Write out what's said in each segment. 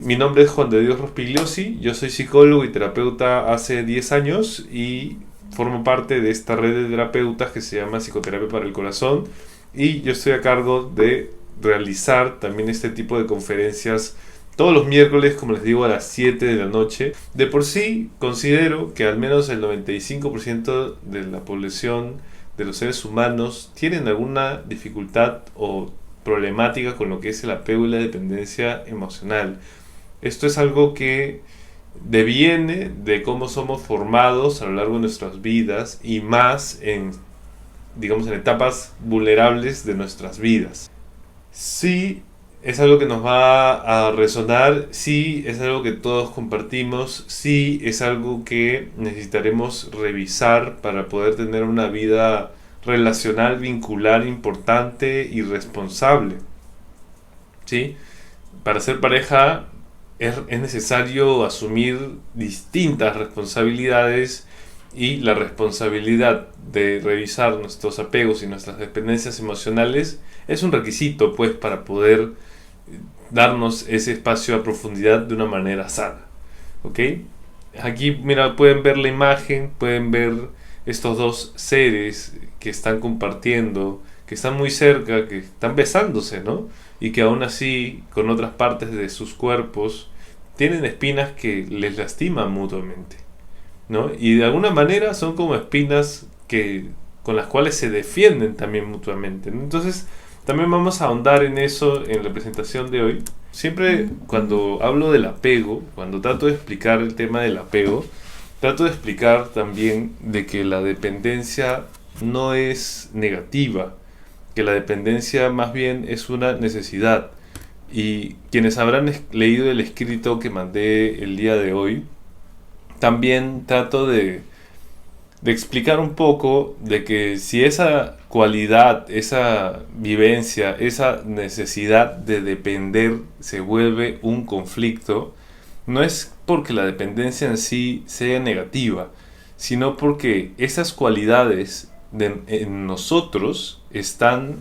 Mi nombre es Juan de Dios Rospigliosi, yo soy psicólogo y terapeuta hace 10 años y formo parte de esta red de terapeutas que se llama Psicoterapia para el Corazón, y yo estoy a cargo de realizar también este tipo de conferencias todos los miércoles, como les digo, a las 7 de la noche. De por sí, considero que al menos el 95% de la población de los seres humanos tienen alguna dificultad o problemática con lo que es el apego y la dependencia emocional. Esto es algo que deviene de cómo somos formados a lo largo de nuestras vidas, y más en, digamos, en etapas vulnerables de nuestras vidas. Sí, es algo que nos va a resonar, sí, es algo que todos compartimos, sí, es algo que necesitaremos revisar para poder tener una vida relacional, vincular, importante y responsable. ¿Sí? Para ser pareja es necesario asumir distintas responsabilidades, y la responsabilidad de revisar nuestros apegos y nuestras dependencias emocionales es un requisito, pues, para poder darnos ese espacio a profundidad de una manera sana. ¿Ok? Aquí, mira, pueden ver la imagen, pueden ver estos dos seres que están compartiendo, que están muy cerca, que están besándose, ¿no? Y que aún así, con otras partes de sus cuerpos, tienen espinas que les lastiman mutuamente, ¿no? Y de alguna manera son como espinas con las cuales se defienden también mutuamente, ¿no? Entonces, también vamos a ahondar en eso en la presentación de hoy. Siempre cuando hablo del apego, cuando trato de explicar el tema del apego, trato de explicar también de que la dependencia no es negativa, que la dependencia más bien es una necesidad. Y quienes habrán leído el escrito que mandé el día de hoy, también trato de explicar un poco de que si esa cualidad, esa vivencia, esa necesidad de depender se vuelve un conflicto, no es porque la dependencia en sí sea negativa, sino porque esas cualidades en nosotros están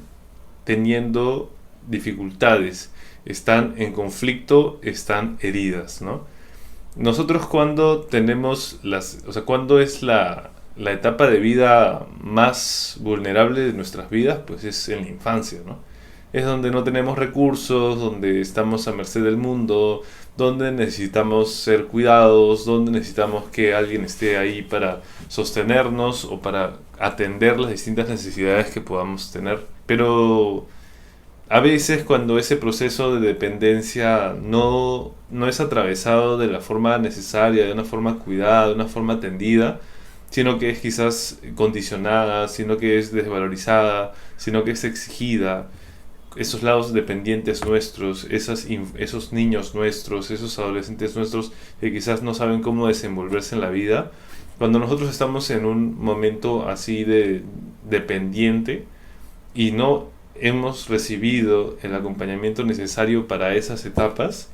teniendo dificultades, están en conflicto, están heridas, ¿no? Nosotros cuando tenemos o sea, cuando es la etapa de vida más vulnerable de nuestras vidas, pues es en la infancia, ¿no? Es donde no tenemos recursos, donde estamos a merced del mundo, donde necesitamos ser cuidados, donde necesitamos que alguien esté ahí para sostenernos o para atender las distintas necesidades que podamos tener. Pero a veces cuando ese proceso de dependencia no es atravesado de la forma necesaria, de una forma cuidada, de una forma atendida, sino que es quizás condicionada, sino que es desvalorizada, sino que es exigida, esos lados dependientes nuestros, esos niños nuestros, esos adolescentes nuestros que quizás no saben cómo desenvolverse en la vida, cuando nosotros estamos en un momento así de dependiente y no hemos recibido el acompañamiento necesario para esas etapas,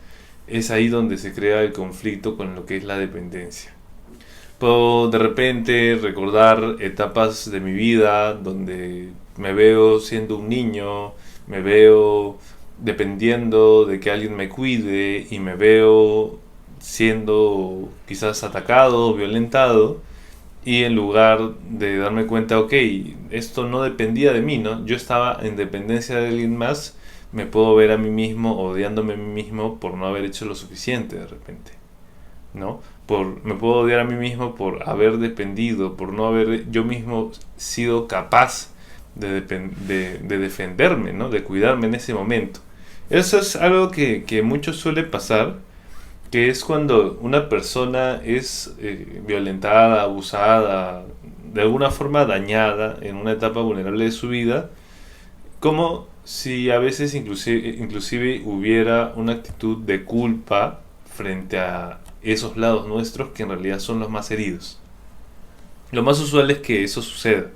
es ahí donde se crea el conflicto con lo que es la dependencia. Puedo de repente recordar etapas de mi vida donde me veo siendo un niño, me veo dependiendo de que alguien me cuide y me veo siendo quizás atacado o violentado, y en lugar de darme cuenta, ok, esto no dependía de mí, ¿no? Yo estaba en dependencia de alguien más, me puedo ver a mí mismo odiándome a mí mismo por no haber hecho lo suficiente de repente, ¿no? Me puedo odiar a mí mismo por haber dependido, por no haber yo mismo sido capaz de defenderme, ¿no? De cuidarme en ese momento. Eso es algo que mucho suele pasar, que es cuando una persona es violentada, abusada, de alguna forma dañada en una etapa vulnerable de su vida, como si a veces inclusive hubiera una actitud de culpa frente a esos lados nuestros que en realidad son los más heridos. Lo más usual es que eso suceda.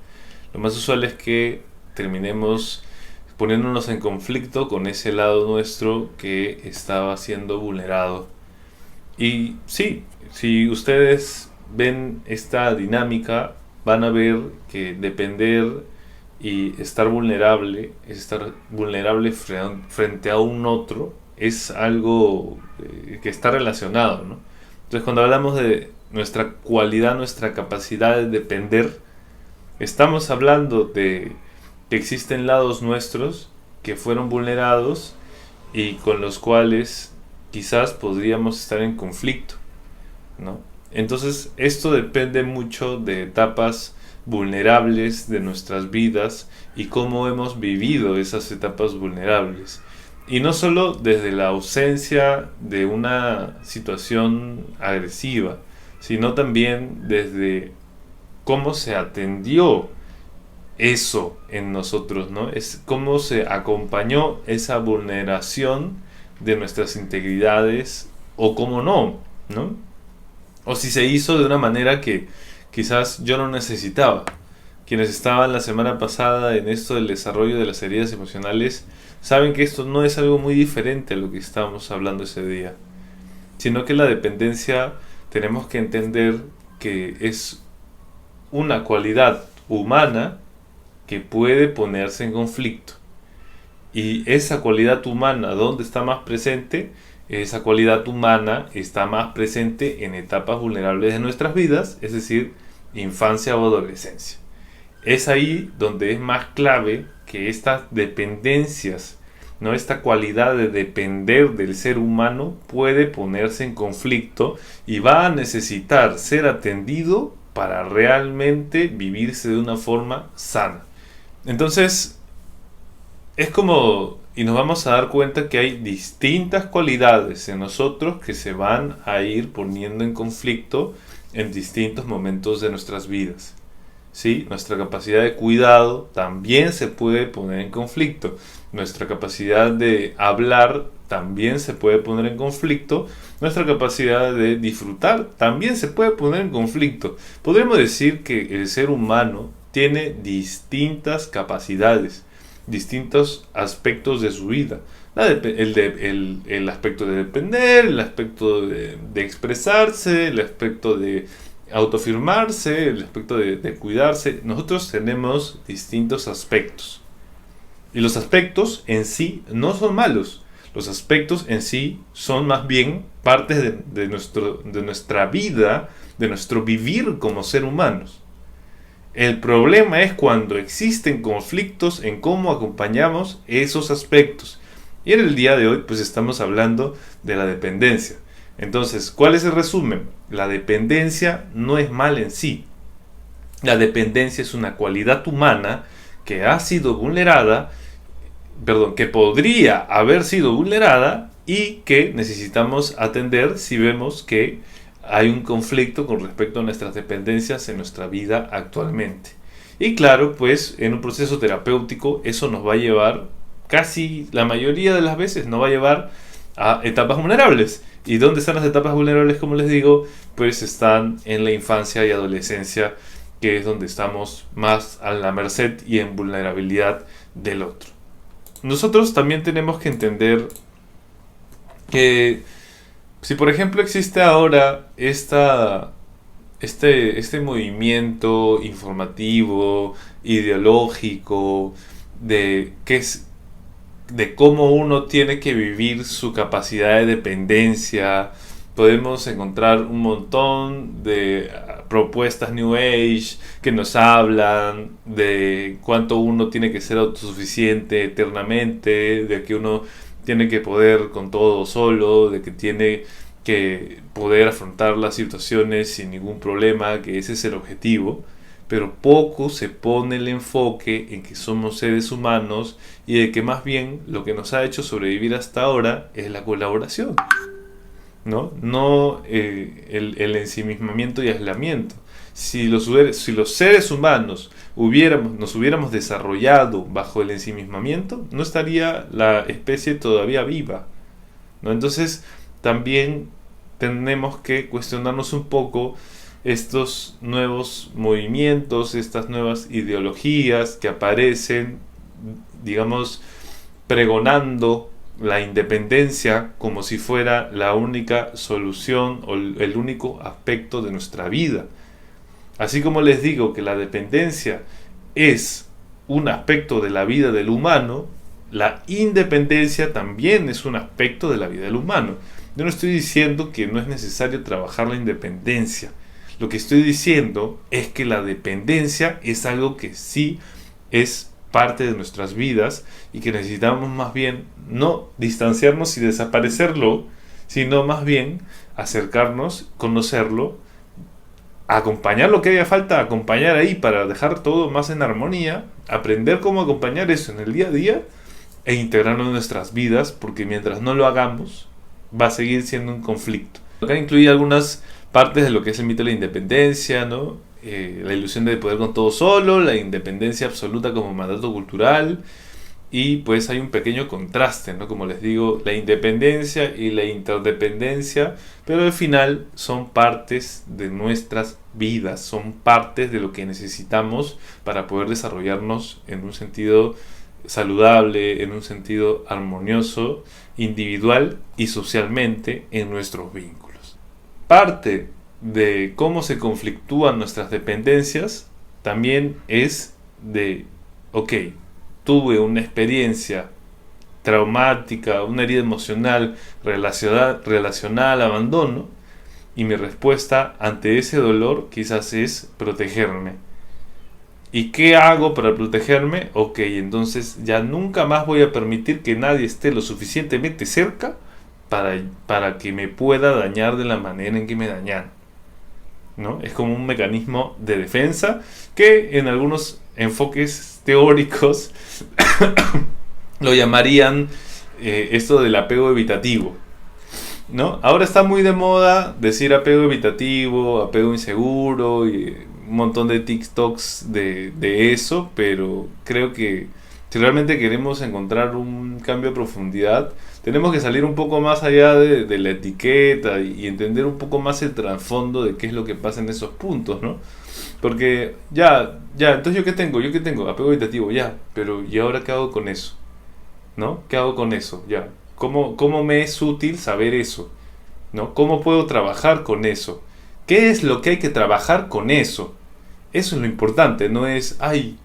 Lo más usual es que terminemos poniéndonos en conflicto con ese lado nuestro que estaba siendo vulnerado. Y sí, si ustedes ven esta dinámica, van a ver que depender y estar vulnerable, frente a un otro, es algo que está relacionado, ¿no? Entonces, cuando hablamos de nuestra cualidad, nuestra capacidad de depender, estamos hablando de que existen lados nuestros que fueron vulnerados y con los cuales quizás podríamos estar en conflicto, ¿no? Entonces, esto depende mucho de etapas vulnerables de nuestras vidas y cómo hemos vivido esas etapas vulnerables. Y no solo desde la ausencia de una situación agresiva, sino también desde cómo se atendió eso en nosotros, ¿no? Es cómo se acompañó esa vulneración de nuestras integridades o cómo no, ¿no? O si se hizo de una manera que quizás yo no necesitaba. Quienes estaban la semana pasada en esto del desarrollo de las heridas emocionales saben que esto no es algo muy diferente a lo que estábamos hablando ese día, sino que la dependencia tenemos que entender que es una cualidad humana que puede ponerse en conflicto. Y esa cualidad humana, ¿dónde está más presente? Esa cualidad humana está más presente en etapas vulnerables de nuestras vidas, es decir, infancia o adolescencia. Es ahí donde es más clave que estas dependencias, ¿no? Esta cualidad de depender del ser humano puede ponerse en conflicto y va a necesitar ser atendido para realmente vivirse de una forma sana. Entonces, es como, y nos vamos a dar cuenta que hay distintas cualidades en nosotros que se van a ir poniendo en conflicto en distintos momentos de nuestras vidas. ¿Sí? Nuestra capacidad de cuidado también se puede poner en conflicto. Nuestra capacidad de hablar también se puede poner en conflicto. Nuestra capacidad de disfrutar también se puede poner en conflicto. Podríamos decir que el ser humano tiene distintas capacidades, distintos aspectos de su vida. El aspecto de depender, el aspecto de expresarse, el aspecto de autoafirmarse, el aspecto de cuidarse. Nosotros tenemos distintos aspectos. Y los aspectos en sí no son malos. Los aspectos en sí son más bien partes de nuestra vida, de nuestro vivir como ser humanos. El problema es cuando existen conflictos en cómo acompañamos esos aspectos. Y en el día de hoy pues estamos hablando de la dependencia. Entonces, ¿cuál es el resumen? La dependencia no es mal en sí. La dependencia es una cualidad humana que ha sido vulnerada, que podría haber sido vulnerada y que necesitamos atender si vemos que hay un conflicto con respecto a nuestras dependencias en nuestra vida actualmente. Y claro, pues en un proceso terapéutico eso nos va a llevar, casi la mayoría de las veces nos va a llevar a etapas vulnerables. ¿Y dónde están las etapas vulnerables? Como les digo, pues están en la infancia y adolescencia, que es donde estamos más a la merced y en vulnerabilidad del otro. Nosotros también tenemos que entender que si por ejemplo existe ahora este movimiento informativo, ideológico, de cómo uno tiene que vivir su capacidad de dependencia, podemos encontrar un montón de propuestas New Age que nos hablan de cuánto uno tiene que ser autosuficiente eternamente, de que uno tiene que poder con todo solo, de que tiene que poder afrontar las situaciones sin ningún problema, que ese es el objetivo. Pero poco se pone el enfoque en que somos seres humanos y de que más bien lo que nos ha hecho sobrevivir hasta ahora es la colaboración, no el ensimismamiento y aislamiento. Si los seres humanos nos hubiéramos desarrollado bajo el ensimismamiento, no estaría la especie todavía viva, ¿no? Entonces también tenemos que cuestionarnos un poco estos nuevos movimientos, estas nuevas ideologías que aparecen, digamos, pregonando la independencia como si fuera la única solución o el único aspecto de nuestra vida. Así como les digo que la dependencia es un aspecto de la vida del humano, la independencia también es un aspecto de la vida del humano. Yo no estoy diciendo que no es necesario trabajar la independencia. Lo que estoy diciendo es que la dependencia es algo que sí es parte de nuestras vidas y que necesitamos más bien no distanciarnos y desaparecerlo, sino más bien acercarnos, conocerlo, acompañar lo que haya falta, acompañar ahí para dejar todo más en armonía, aprender cómo acompañar eso en el día a día e integrarlo en nuestras vidas, porque mientras no lo hagamos va a seguir siendo un conflicto. Acá incluye algunas partes de lo que es el mito de la independencia, ¿no? La ilusión de poder con todo solo, la independencia absoluta como mandato cultural, y pues hay un pequeño contraste, ¿no? Como les digo, la independencia y la interdependencia, pero al final son partes de nuestras vidas, son partes de lo que necesitamos para poder desarrollarnos en un sentido saludable, en un sentido armonioso, individual y socialmente en nuestros vínculos. Parte de cómo se conflictúan nuestras dependencias también es de, ok, tuve una experiencia traumática, una herida emocional relacionada al abandono, y mi respuesta ante ese dolor quizás es protegerme. ¿Y qué hago para protegerme? Ok, entonces ya nunca más voy a permitir que nadie esté lo suficientemente cerca para que me pueda dañar de la manera en que me dañan, ¿no? Es como un mecanismo de defensa que en algunos enfoques teóricos lo llamarían esto del apego evitativo, ¿no? Ahora está muy de moda decir apego evitativo, apego inseguro y un montón de TikToks de eso, pero creo que si realmente queremos encontrar un cambio de profundidad, tenemos que salir un poco más allá de la etiqueta y entender un poco más el trasfondo de qué es lo que pasa en esos puntos, ¿no? Porque entonces ¿yo qué tengo? ¿Yo qué tengo? Apego evitativo, ya, pero ¿y ahora qué hago con eso? ¿No? ¿Qué hago con eso? Ya. ¿Cómo me es útil saber eso? ¿No? ¿Cómo puedo trabajar con eso? ¿Qué es lo que hay que trabajar con eso? Eso es lo importante, no es,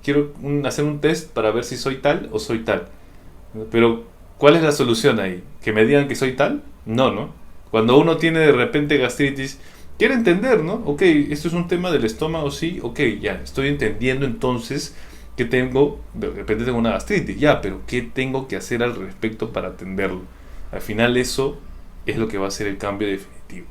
quiero hacer un test para ver si soy tal o soy tal. Pero, ¿cuál es la solución ahí? ¿Que me digan que soy tal? No, ¿no? Cuando uno tiene de repente gastritis, quiere entender, ¿no? Ok, esto es un tema del estómago, sí, ok, ya, estoy entendiendo entonces que tengo, de repente tengo una gastritis, ya, pero ¿qué tengo que hacer al respecto para atenderlo? Al final eso es lo que va a ser el cambio definitivo.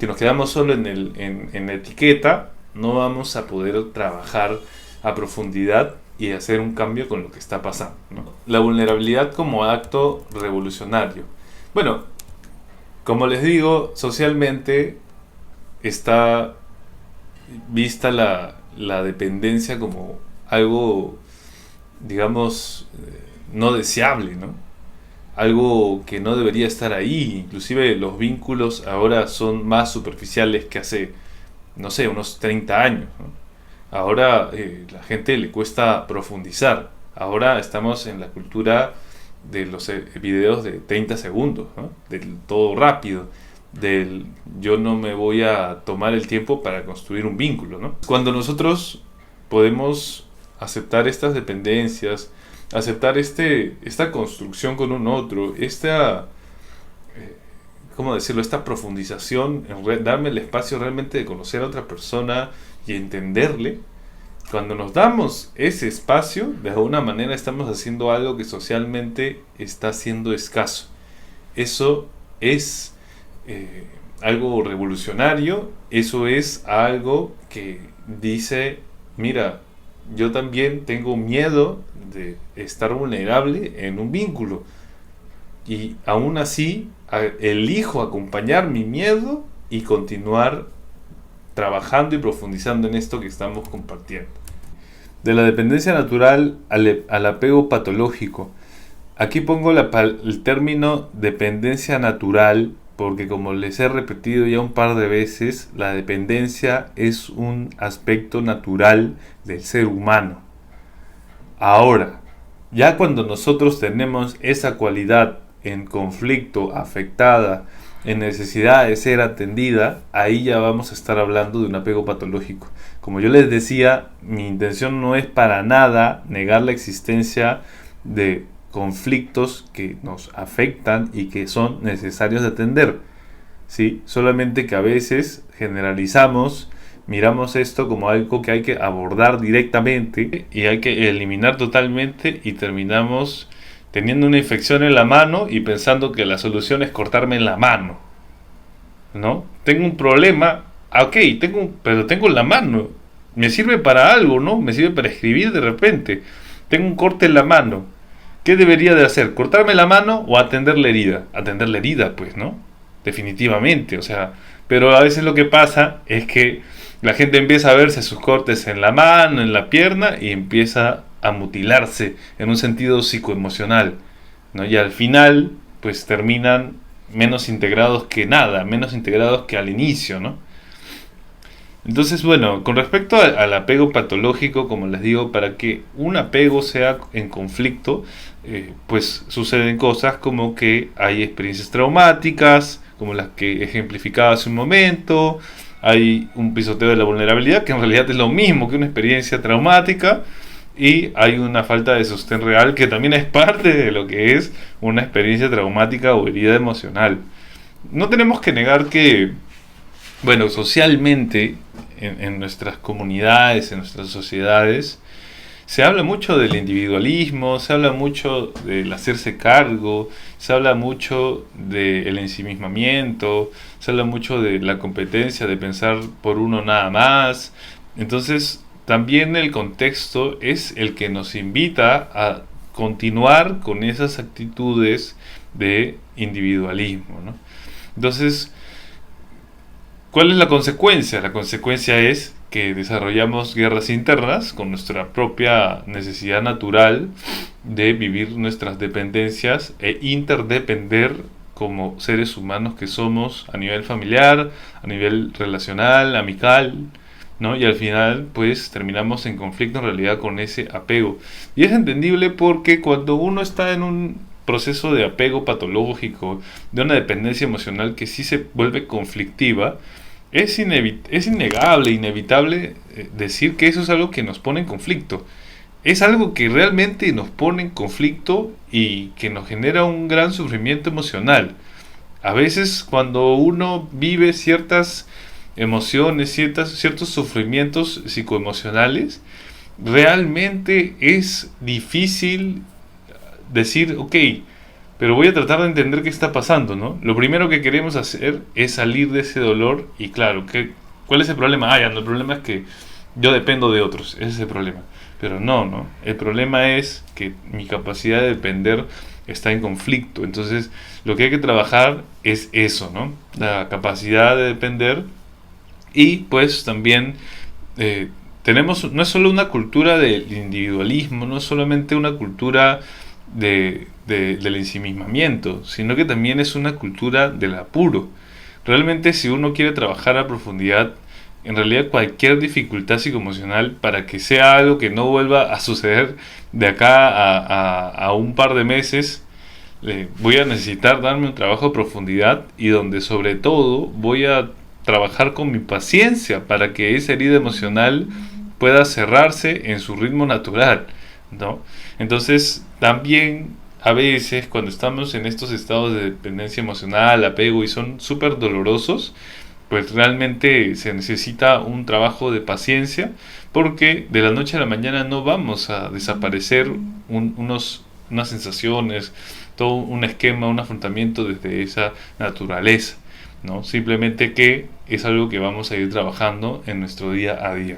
Si nos quedamos solo en la etiqueta, no vamos a poder trabajar a profundidad y hacer un cambio con lo que está pasando, ¿no? La vulnerabilidad como acto revolucionario. Bueno, como les digo, socialmente está vista la dependencia como algo, digamos, no deseable, ¿no? Algo que no debería estar ahí. Inclusive los vínculos ahora son más superficiales que hace, no sé, unos 30 años, ¿no? Ahora la gente le cuesta profundizar. Ahora estamos en la cultura de los videos de 30 segundos, ¿no? Del todo rápido, del yo no me voy a tomar el tiempo para construir un vínculo, ¿no? Cuando nosotros podemos aceptar estas dependencias, aceptar esta construcción con un otro, ¿cómo decirlo? Esta profundización, darme el espacio realmente de conocer a otra persona y entenderle. Cuando nos damos ese espacio, de alguna manera estamos haciendo algo que socialmente está siendo escaso. Eso es algo revolucionario, eso es algo que dice, mira, yo también tengo miedo de estar vulnerable en un vínculo y aún así elijo acompañar mi miedo y continuar trabajando y profundizando en esto que estamos compartiendo. De la dependencia natural al apego patológico. Aquí pongo el término dependencia natural porque, como les he repetido ya un par de veces, la dependencia es un aspecto natural del ser humano. Ahora, ya cuando nosotros tenemos esa cualidad en conflicto, afectada, en necesidad de ser atendida, ahí ya vamos a estar hablando de un apego patológico. Como yo les decía, mi intención no es para nada negar la existencia de conflictos que nos afectan y que son necesarios de atender, ¿sí? Solamente que a veces generalizamos, miramos esto como algo que hay que abordar directamente y hay que eliminar totalmente, y terminamos teniendo una infección en la mano y pensando que la solución es cortarme la mano, ¿no? Tengo un problema, ok, pero tengo la mano, me sirve para algo, ¿no? Me sirve para escribir de repente. Tengo un corte en la mano. ¿Qué debería de hacer? ¿Cortarme la mano o atender la herida? Atender la herida, pues, ¿no? Definitivamente, o sea, pero a veces lo que pasa es que la gente empieza a verse sus cortes en la mano, en la pierna, y empieza a mutilarse en un sentido psicoemocional, ¿no? Y al final, pues terminan menos integrados que nada, menos integrados que al inicio, ¿no? Entonces, bueno, con respecto al apego patológico, como les digo, para que un apego sea en conflicto, pues suceden cosas como que hay experiencias traumáticas, como las que ejemplificaba hace un momento, hay un pisoteo de la vulnerabilidad, que en realidad es lo mismo que una experiencia traumática, y hay una falta de sostén real, que también es parte de lo que es una experiencia traumática o herida emocional. No tenemos que negar que, bueno, socialmente, en nuestras comunidades, en nuestras sociedades, se habla mucho del individualismo, se habla mucho del hacerse cargo, se habla mucho del ensimismamiento, se habla mucho de la competencia, de pensar por uno nada más. Entonces, también el contexto es el que nos invita a continuar con esas actitudes de individualismo, ¿no? Entonces, ¿cuál es la consecuencia? La consecuencia es que desarrollamos guerras internas con nuestra propia necesidad natural de vivir nuestras dependencias e interdepender como seres humanos que somos, a nivel familiar, a nivel relacional, amical, ¿no? Y al final pues terminamos en conflicto en realidad con ese apego. Y es entendible porque cuando uno está en un proceso de apego patológico, de una dependencia emocional que sí se vuelve conflictiva, es innegable, inevitable decir que eso es algo que nos pone en conflicto. Es algo que realmente nos pone en conflicto y que nos genera un gran sufrimiento emocional. A veces cuando uno vive ciertas emociones, ciertos sufrimientos psicoemocionales, realmente es difícil decir, ok, pero voy a tratar de entender qué está pasando, ¿no? Lo primero que queremos hacer es salir de ese dolor y claro, ¿cuál es el problema? Ya no, el problema es que yo dependo de otros, ese es el problema. Pero no, el problema es que mi capacidad de depender está en conflicto. Entonces, lo que hay que trabajar es eso, ¿no? La capacidad de depender. Y pues también no es solo una cultura del individualismo, no es solamente una cultura del ensimismamiento, sino que también es una cultura del apuro. Realmente, si uno quiere trabajar a profundidad, en realidad cualquier dificultad psicoemocional, para que sea algo que no vuelva a suceder de acá a un par de meses, voy a necesitar darme un trabajo a profundidad, y donde sobre todo voy a trabajar con mi paciencia para que esa herida emocional pueda cerrarse en su ritmo natural, ¿no? Entonces, también a veces cuando estamos en estos estados de dependencia emocional, apego, y son súper dolorosos, pues realmente se necesita un trabajo de paciencia, porque de la noche a la mañana no vamos a desaparecer unas sensaciones, todo un esquema, un afrontamiento desde esa naturaleza, ¿no? Simplemente que es algo que vamos a ir trabajando en nuestro día a día.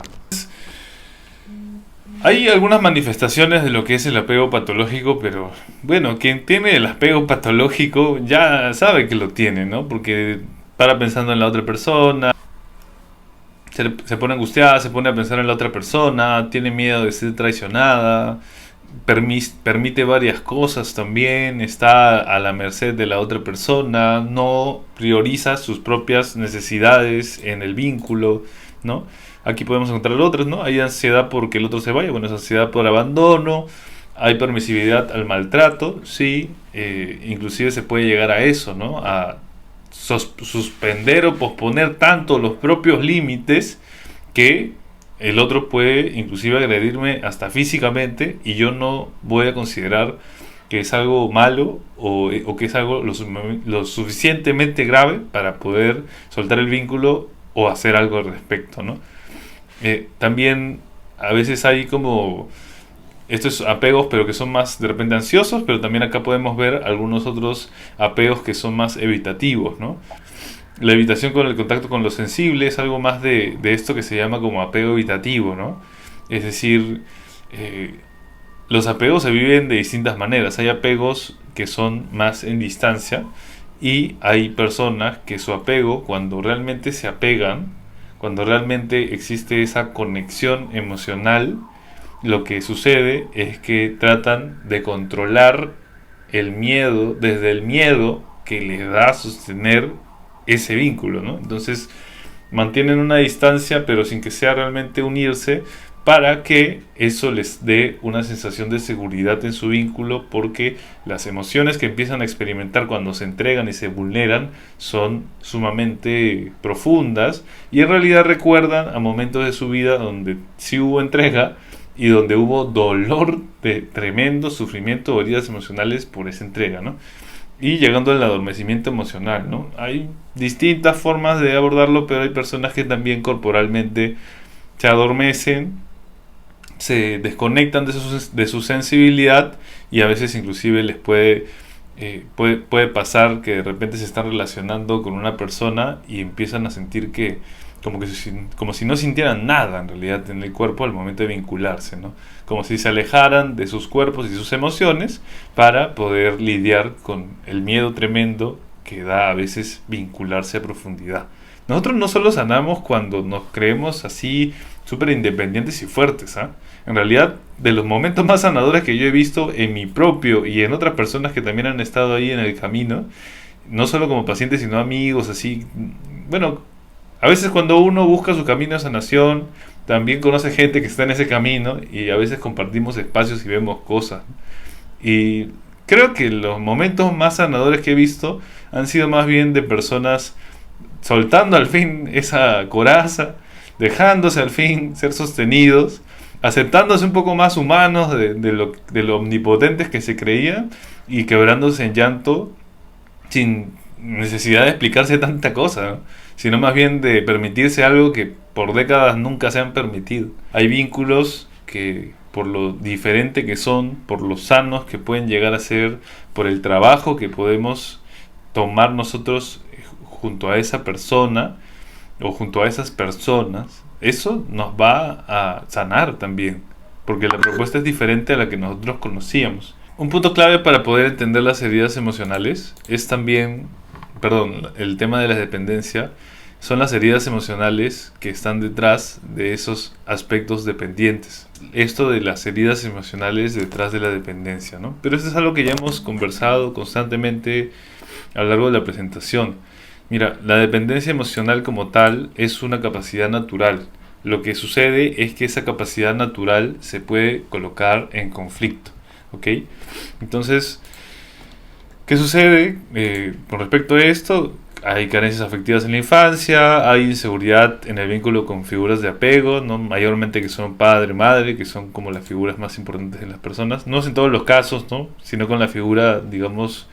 Hay algunas manifestaciones de lo que es el apego patológico, pero bueno, quien tiene el apego patológico ya sabe que lo tiene, ¿no? Porque para pensando en la otra persona, se pone angustiada, se pone a pensar en la otra persona, tiene miedo de ser traicionada, permite varias cosas también, está a la merced de la otra persona, no prioriza sus propias necesidades en el vínculo, ¿no? Aquí podemos encontrar otras, ¿no? Hay ansiedad porque el otro se vaya, bueno, es ansiedad por abandono, hay permisividad al maltrato, sí, inclusive se puede llegar a eso, ¿no? A suspender o posponer tanto los propios límites que el otro puede inclusive agredirme hasta físicamente, y yo no voy a considerar que es algo malo o que es algo lo suficientemente grave para poder soltar el vínculo o hacer algo al respecto, ¿no? También a veces hay como estos apegos, pero que son más de repente ansiosos, pero también acá podemos ver algunos otros apegos que son más evitativos, ¿no? La evitación con el contacto con lo sensible es algo más de esto que se llama como apego evitativo, ¿no? Es decir, los apegos se viven de distintas maneras. Hay apegos que son más en distancia y hay personas que su apego, cuando realmente se apegan, cuando realmente existe esa conexión emocional, lo que sucede es que tratan de controlar el miedo, desde el miedo que les da sostener ese vínculo, ¿no? Entonces mantienen una distancia pero sin que sea realmente unirse, para que eso les dé una sensación de seguridad en su vínculo, porque las emociones que empiezan a experimentar cuando se entregan y se vulneran son sumamente profundas y en realidad recuerdan a momentos de su vida donde sí hubo entrega y donde hubo dolor de tremendo sufrimiento o heridas emocionales por esa entrega, ¿no? Y llegando al adormecimiento emocional, ¿no? Hay distintas formas de abordarlo, pero hay personas que también corporalmente se adormecen, se desconectan de su sensibilidad y a veces inclusive les puede pasar que de repente se están relacionando con una persona y empiezan a sentir que como si no sintieran nada en realidad en el cuerpo al momento de vincularse, ¿no? Como si se alejaran de sus cuerpos y sus emociones para poder lidiar con el miedo tremendo que da a veces vincularse a profundidad. Nosotros no solo sanamos cuando nos creemos así súper independientes y fuertes, ¿ah? En realidad, de los momentos más sanadores que yo he visto en mi propio y en otras personas que también han estado ahí en el camino, no solo como pacientes, sino amigos, así, bueno, a veces cuando uno busca su camino de sanación, también conoce gente que está en ese camino y a veces compartimos espacios y vemos cosas. Y creo que los momentos más sanadores que he visto han sido más bien de personas soltando al fin esa coraza, dejándose al fin ser sostenidos, aceptándose un poco más humanos de lo omnipotentes que se creían y quebrándose en llanto sin necesidad de explicarse tanta cosa, ¿no? Sino más bien de permitirse algo que por décadas nunca se han permitido. Hay vínculos que por lo diferente que son, por lo sanos que pueden llegar a ser, por el trabajo que podemos tomar nosotros junto a esa persona o junto a esas personas, eso nos va a sanar también, porque la propuesta es diferente a la que nosotros conocíamos. Un punto clave para poder entender las heridas emocionales es también, el tema de la dependencia, son las heridas emocionales que están detrás de esos aspectos dependientes. Esto de las heridas emocionales detrás de la dependencia, ¿no? Pero esto es algo que ya hemos conversado constantemente a lo largo de la presentación. Mira, la dependencia emocional como tal es una capacidad natural. Lo que sucede es que esa capacidad natural se puede colocar en conflicto, ¿ok? Entonces, ¿qué sucede con respecto a esto? Hay carencias afectivas en la infancia, hay inseguridad en el vínculo con figuras de apego, ¿no? Mayormente que son padre, madre, que son como las figuras más importantes en las personas. No es en todos los casos, ¿no? Sino con la figura, digamos,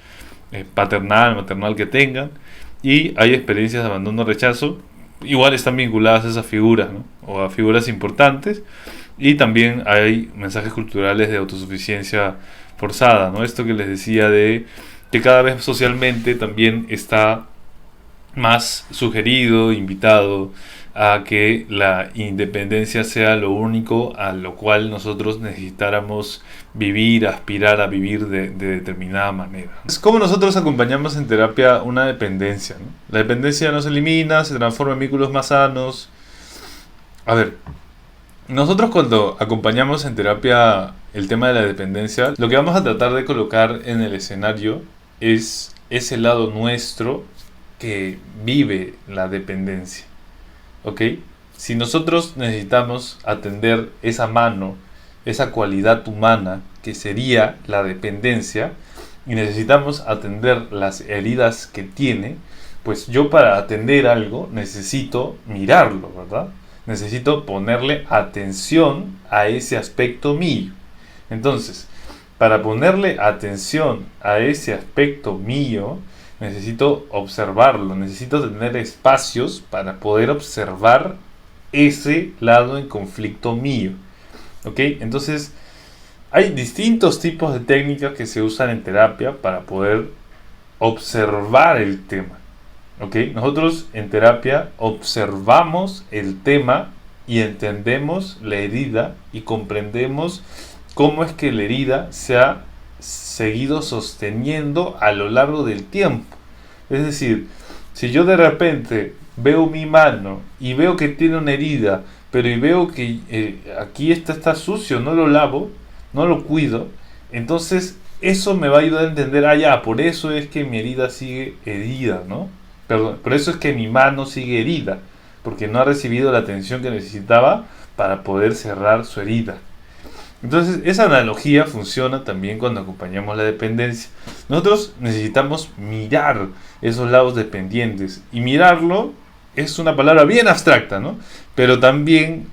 paternal, maternal que tengan. Y hay experiencias de abandono, rechazo, igual están vinculadas a esas figuras, ¿no? O a figuras importantes. Y también hay mensajes culturales de autosuficiencia forzada, ¿no? Esto que les decía de que cada vez socialmente también está más sugerido, invitado a que la independencia sea lo único a lo cual nosotros necesitáramos vivir, aspirar a vivir de determinada manera. Es como nosotros acompañamos en terapia una dependencia, ¿no? La dependencia no se elimina, se transforma en vínculos más sanos. A ver, nosotros cuando acompañamos en terapia el tema de la dependencia, lo que vamos a tratar de colocar en el escenario es ese lado nuestro que vive la dependencia, ¿ok? Si nosotros necesitamos atender esa mano, esa cualidad humana que sería la dependencia, y necesitamos atender las heridas que tiene, pues yo para atender algo necesito mirarlo, ¿verdad? Necesito ponerle atención a ese aspecto mío. Entonces, Para ponerle atención a ese aspecto mío, necesito observarlo, necesito tener espacios para poder observar ese lado en conflicto mío. ¿Ok? Entonces, hay distintos tipos de técnicas que se usan en terapia para poder observar el tema. ¿Ok? Nosotros en terapia observamos el tema y entendemos la herida y comprendemos cómo es que la herida se ha seguido sosteniendo a lo largo del tiempo. Es decir, si yo de repente veo mi mano y veo que tiene una herida, pero y veo que aquí está sucio, no lo lavo, no lo cuido, entonces eso me va a ayudar a entender, por eso es que mi herida sigue herida, ¿no? Perdón, por eso es que mi mano sigue herida, porque no ha recibido la atención que necesitaba para poder cerrar su herida. Entonces, esa analogía funciona también cuando acompañamos la dependencia. Nosotros necesitamos mirar esos lados dependientes. Y mirarlo es una palabra bien abstracta, ¿no? Pero también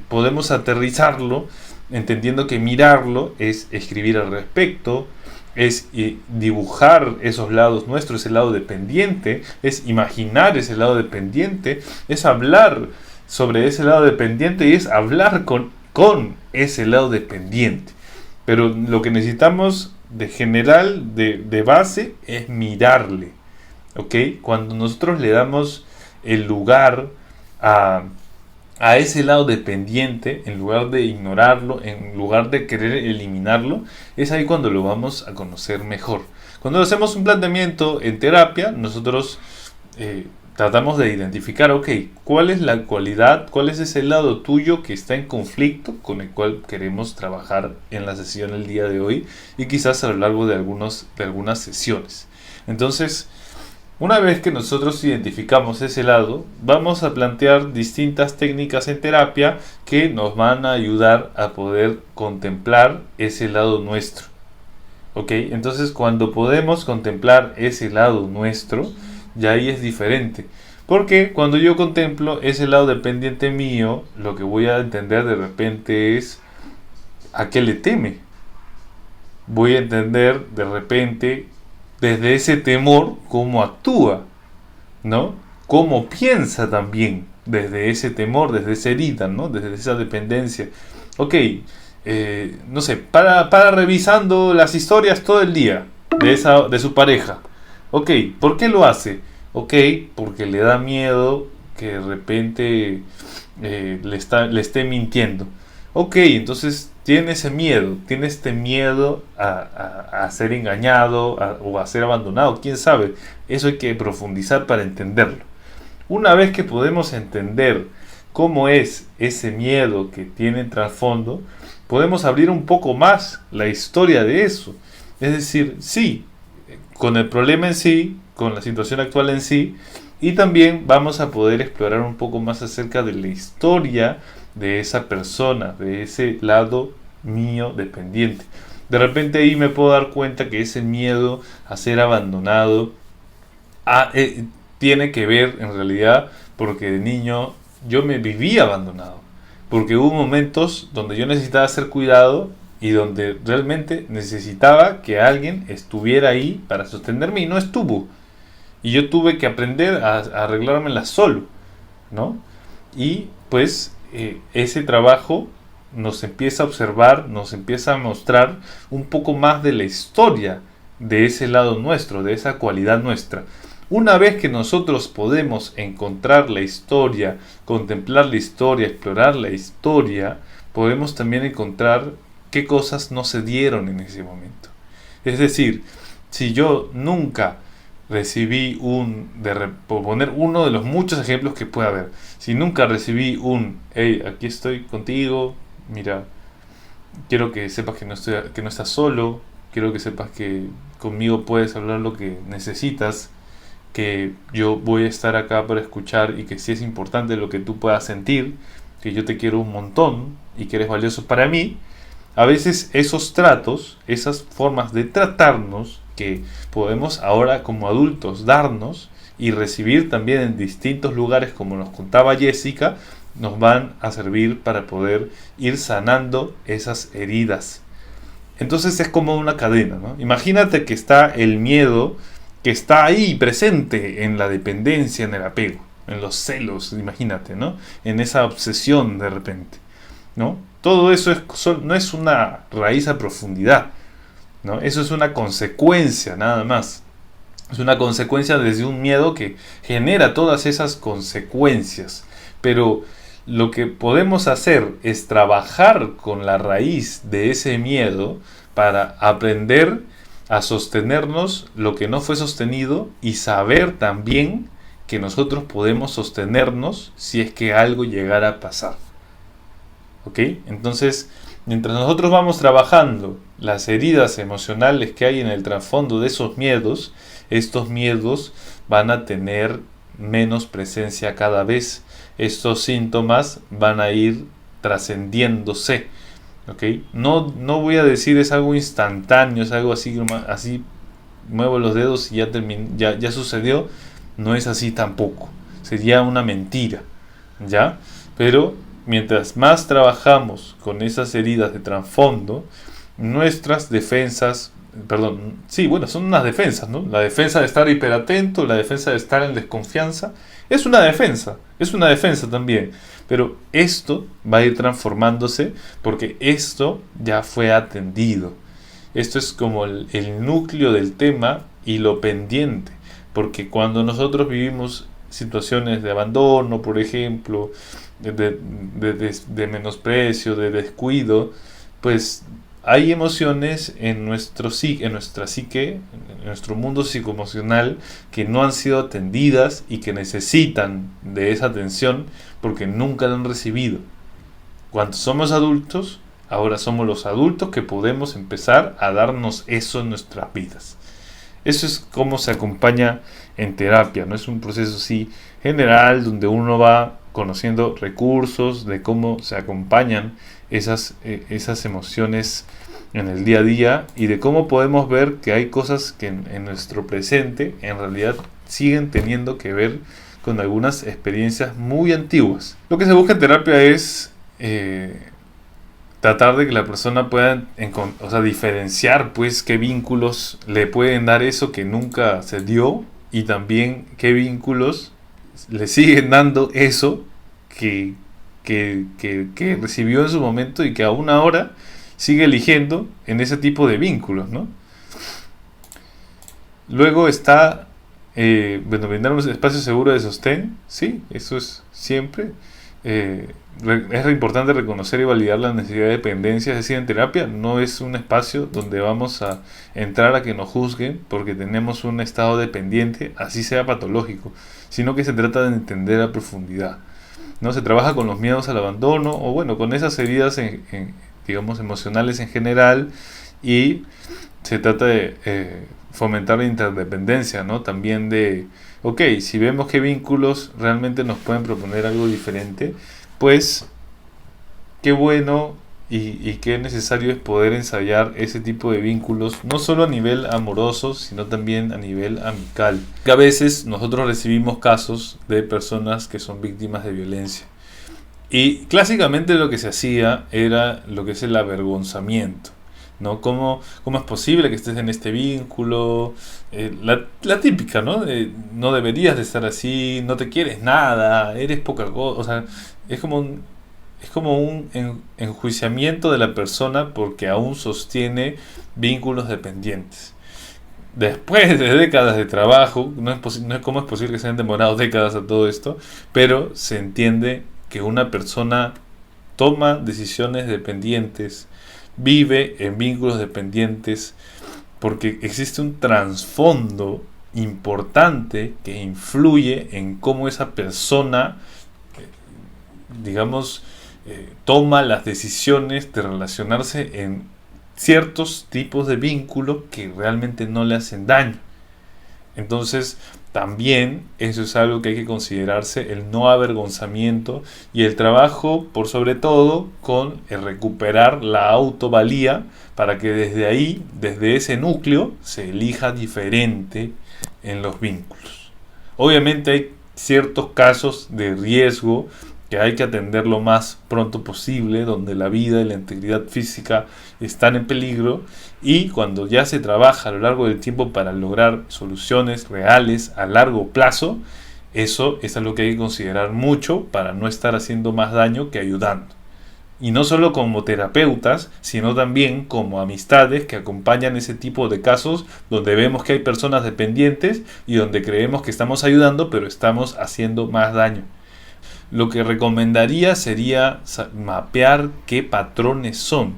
podemos aterrizarlo entendiendo que mirarlo es escribir al respecto, es dibujar esos lados nuestros, ese lado dependiente, es imaginar ese lado dependiente, es hablar sobre ese lado dependiente y es hablar con ese lado dependiente. Pero lo que necesitamos de general, de base, es mirarle. ¿Ok? Cuando nosotros le damos el lugar a ese lado dependiente, en lugar de ignorarlo, en lugar de querer eliminarlo, es ahí cuando lo vamos a conocer mejor. Cuando hacemos un planteamiento en terapia, nosotros tratamos de identificar, ¿cuál es la cualidad, cuál es ese lado tuyo que está en conflicto con el cual queremos trabajar en la sesión el día de hoy y quizás a lo largo de algunas sesiones? Entonces, una vez que nosotros identificamos ese lado, vamos a plantear distintas técnicas en terapia que nos van a ayudar a poder contemplar ese lado nuestro. ¿Ok? Entonces, cuando podemos contemplar ese lado nuestro, ya ahí es diferente. Porque cuando yo contemplo ese lado dependiente mío, lo que voy a entender de repente es a qué le teme. Voy a entender de repente desde ese temor cómo actúa, ¿no? Cómo piensa también desde ese temor, desde esa herida, ¿no? Desde esa dependencia. No sé, para revisando las historias todo el día de su pareja. ¿Por qué lo hace? Porque le da miedo que de repente le esté mintiendo. Entonces tiene ese miedo, tiene este miedo a ser engañado o a ser abandonado, quién sabe. Eso hay que profundizar para entenderlo. Una vez que podemos entender cómo es ese miedo que tiene en trasfondo, podemos abrir un poco más la historia de eso. Es decir, sí, con el problema en sí, con la situación actual en sí, y también vamos a poder explorar un poco más acerca de la historia de esa persona, de ese lado mío dependiente. De repente ahí me puedo dar cuenta que ese miedo a ser abandonado tiene que ver en realidad porque de niño yo me vivía abandonado, porque hubo momentos donde yo necesitaba ser cuidado y donde realmente necesitaba que alguien estuviera ahí para sostenerme y no estuvo. Y yo tuve que aprender a arreglármela solo, ¿no? Y pues ese trabajo nos empieza a observar, nos empieza a mostrar un poco más de la historia de ese lado nuestro, de esa cualidad nuestra. Una vez que nosotros podemos encontrar la historia, contemplar la historia, explorar la historia, podemos también encontrar qué cosas no se dieron en ese momento. Es decir, si yo nunca recibí por poner uno de los muchos ejemplos que puede haber, si nunca recibí hey, aquí estoy contigo, mira, quiero que sepas que no estás solo, quiero que sepas que conmigo puedes hablar lo que necesitas, que yo voy a estar acá para escuchar y que sí es importante lo que tú puedas sentir, que yo te quiero un montón y que eres valioso para mí. A veces esos tratos, esas formas de tratarnos que podemos ahora como adultos darnos y recibir también en distintos lugares, como nos contaba Jessica, nos van a servir para poder ir sanando esas heridas. Entonces es como una cadena, ¿no? Imagínate que está el miedo que está ahí presente en la dependencia, en el apego, en los celos, imagínate, ¿no? En esa obsesión de repente, ¿no? Todo eso no es una raíz a profundidad, ¿no? Eso es una consecuencia nada más. Es una consecuencia desde un miedo que genera todas esas consecuencias. Pero lo que podemos hacer es trabajar con la raíz de ese miedo para aprender a sostenernos lo que no fue sostenido y saber también que nosotros podemos sostenernos si es que algo llegara a pasar. ¿Ok? Entonces, mientras nosotros vamos trabajando las heridas emocionales que hay en el trasfondo de esos miedos, estos miedos van a tener menos presencia cada vez. Estos síntomas van a ir trascendiéndose. ¿Okay? No voy a decir es algo instantáneo, es algo así muevo los dedos y ya sucedió. No es así tampoco. Sería una mentira, ¿ya? Pero mientras más trabajamos con esas heridas de trasfondo, nuestras defensas, son unas defensas, ¿no? La defensa de estar hiperatento, la defensa de estar en desconfianza, es una defensa también. Pero esto va a ir transformándose porque esto ya fue atendido. Esto es como el núcleo del tema y lo pendiente. Porque cuando nosotros vivimos situaciones de abandono, por ejemplo, de menosprecio, de descuido, pues hay emociones en nuestra psique, en nuestro mundo psicoemocional, que no han sido atendidas y que necesitan de esa atención porque nunca la han recibido. Cuando somos adultos, ahora somos los adultos que podemos empezar a darnos eso en nuestras vidas. Eso es como se acompaña en terapia, no es un proceso así general donde uno va conociendo recursos de cómo se acompañan esas emociones en el día a día y de cómo podemos ver que hay cosas que en nuestro presente en realidad siguen teniendo que ver con algunas experiencias muy antiguas. Lo que se busca en terapia es tratar de que la persona pueda diferenciar pues qué vínculos le pueden dar eso que nunca se dio y también qué vínculos le siguen dando eso que recibió en su momento y que aún ahora sigue eligiendo en ese tipo de vínculos, ¿no? Luego está brindar un espacio seguro de sostén. Sí, eso es siempre. Es importante reconocer y validar la necesidad de dependencia. Es decir, en terapia no es un espacio donde vamos a entrar a que nos juzguen porque tenemos un estado dependiente, así sea patológico, sino que se trata de entender a profundidad, ¿no? Se trabaja con los miedos al abandono o con esas heridas emocionales en general, y se trata de fomentar la interdependencia, ¿no? También si vemos que vínculos realmente nos pueden proponer algo diferente, pues qué bueno y qué necesario es poder ensayar ese tipo de vínculos, no solo a nivel amoroso, sino también a nivel amical. Que a veces nosotros recibimos casos de personas que son víctimas de violencia. Y clásicamente lo que se hacía era lo que es el avergonzamiento, ¿no? ¿Cómo es posible que estés en este vínculo? La típica, ¿no? No deberías de estar así, no te quieres nada, eres poca cosa. O sea, es como un enjuiciamiento de la persona porque aún sostiene vínculos dependientes. Después de décadas de trabajo, cómo es posible que se hayan demorado décadas a todo esto, pero se entiende que una persona toma decisiones dependientes, vive en vínculos dependientes, porque existe un trasfondo importante que influye en cómo esa persona, toma las decisiones de relacionarse en ciertos tipos de vínculos que realmente no le hacen daño. Entonces, también eso es algo que hay que considerarse, el no avergonzamiento y el trabajo, por sobre todo, con el recuperar la autovalía para que desde ahí, desde ese núcleo, se elija diferente en los vínculos. Obviamente hay ciertos casos de riesgo que hay que atender lo más pronto posible, donde la vida y la integridad física están en peligro, y cuando ya se trabaja a lo largo del tiempo para lograr soluciones reales a largo plazo, eso es algo que hay que considerar mucho para no estar haciendo más daño que ayudando. Y no solo como terapeutas, sino también como amistades que acompañan ese tipo de casos donde vemos que hay personas dependientes y donde creemos que estamos ayudando, pero estamos haciendo más daño. Lo que recomendaría sería mapear qué patrones son,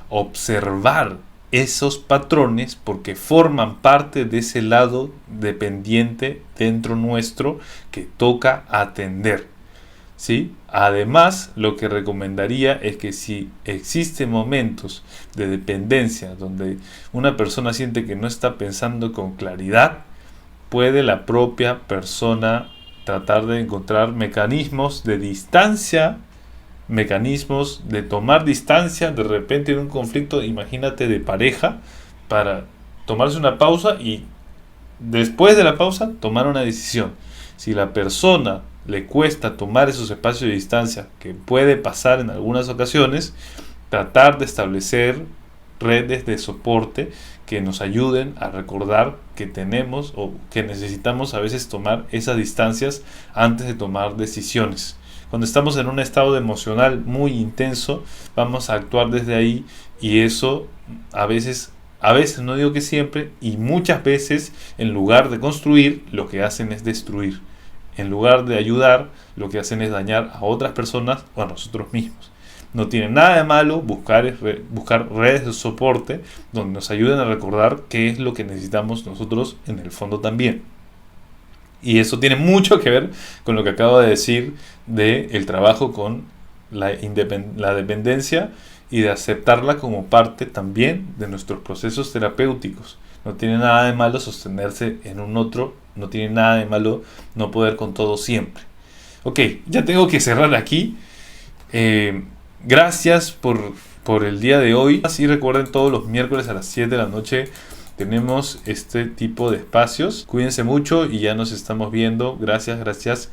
observar esos patrones porque forman parte de ese lado dependiente dentro nuestro que toca atender. ¿Sí? Además, lo que recomendaría es que si existen momentos de dependencia donde una persona siente que no está pensando con claridad, puede la propia persona tratar de encontrar mecanismos de distancia, mecanismos de tomar distancia de repente en un conflicto, imagínate, de pareja, para tomarse una pausa y después de la pausa tomar una decisión. Si la persona le cuesta tomar esos espacios de distancia, que puede pasar en algunas ocasiones, tratar de establecer redes de soporte que nos ayuden a recordar que tenemos o que necesitamos a veces tomar esas distancias antes de tomar decisiones. Cuando estamos en un estado emocional muy intenso, vamos a actuar desde ahí, y eso a veces, no digo que siempre, y muchas veces, en lugar de construir, lo que hacen es destruir. En lugar de ayudar, lo que hacen es dañar a otras personas o a nosotros mismos. No tiene nada de malo buscar redes de soporte donde nos ayuden a recordar qué es lo que necesitamos nosotros en el fondo también. Y eso tiene mucho que ver con lo que acabo de decir del trabajo con la dependencia y de aceptarla como parte también de nuestros procesos terapéuticos. No tiene nada de malo sostenerse en un otro, no tiene nada de malo no poder con todo siempre. Ok, ya tengo que cerrar aquí. Gracias por el día de hoy. Así recuerden, todos los miércoles a las 7 de la noche tenemos este tipo de espacios. Cuídense mucho y ya nos estamos viendo. Gracias.